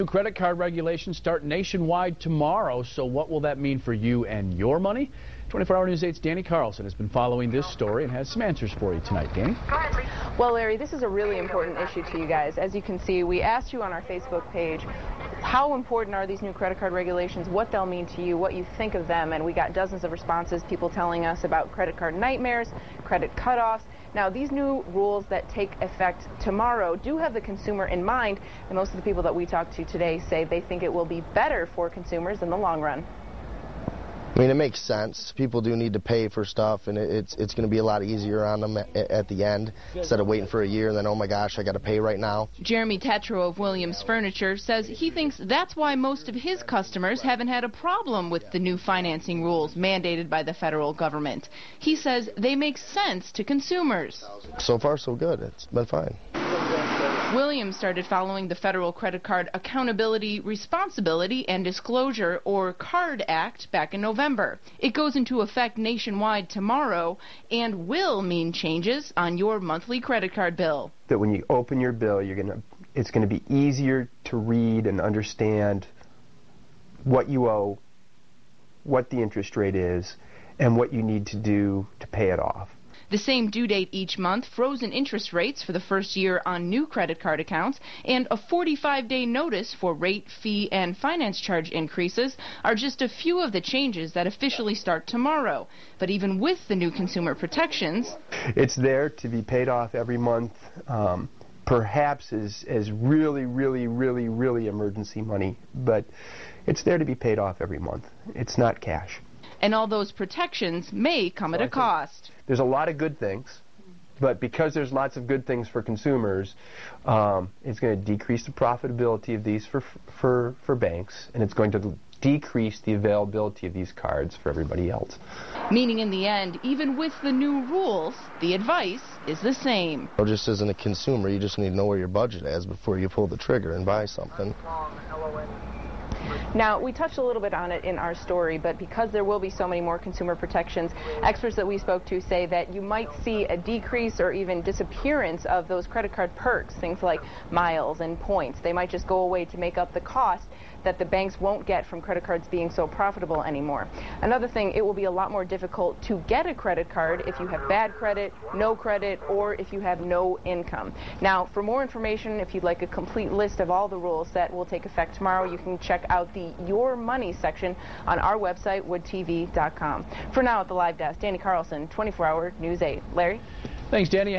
New credit card regulations start nationwide tomorrow, so what will that mean for you and your money? 24-Hour News 8's Dani Carlson has been following this story and has some answers for you tonight. Dani? Well, Larry, this is a really important issue to you guys. As you can see, we asked you on our Facebook page, how important are these new credit card regulations, what they'll mean to you, what you think of them, and we got dozens of responses, people telling us about credit card nightmares, credit cutoffs. Now, these new rules that take effect tomorrow do have the consumer in mind, and most of the people that we talked to today say they think it will be better for consumers in the long run. I mean, it makes sense. People do need to pay for stuff, and it's going to be a lot easier on them at the end instead of waiting for a year and then, oh my gosh, I got to pay right now. Jeremy Tetro of Williams Furniture says he thinks that's why most of his customers haven't had a problem with the new financing rules mandated by the federal government. He says they make sense to consumers. So far, so good. It's been fine. Williams started following the Federal Credit Card Accountability, Responsibility, and Disclosure, or CARD Act, back in November. It goes into effect nationwide tomorrow and will mean changes on your monthly credit card bill. That when you open your bill, it's going to be easier to read and understand what you owe, what the interest rate is, and what you need to do to pay it off. The same due date each month, frozen interest rates for the first year on new credit card accounts, and a 45-day notice for rate, fee, and finance charge increases are just a few of the changes that officially start tomorrow. But even with the new consumer protections, it's there to be paid off every month, perhaps as really emergency money, but it's there to be paid off every month. It's not cash. And all those protections may come at a cost. There's a lot of good things, but because there's lots of good things for consumers, it's going to decrease the profitability of these for banks, and it's going to decrease the availability of these cards for everybody else. Meaning in the end, even with the new rules, the advice is the same. Well, just as a consumer, you just need to know where your budget is before you pull the trigger and buy something. Now, we touched a little bit on it in our story, but because there will be so many more consumer protections, experts that we spoke to say that you might see a decrease or even disappearance of those credit card perks, things like miles and points. They might just go away to make up the cost that the banks won't get from credit cards being so profitable anymore. Another thing, it will be a lot more difficult to get a credit card if you have bad credit, no credit, or if you have no income. Now, for more information, if you'd like a complete list of all the rules that will take effect tomorrow, you can check out the Your Money section on our website, woodtv.com. For now, at the live desk, Dani Carlson, 24-Hour News 8. Larry? Thanks, Dani.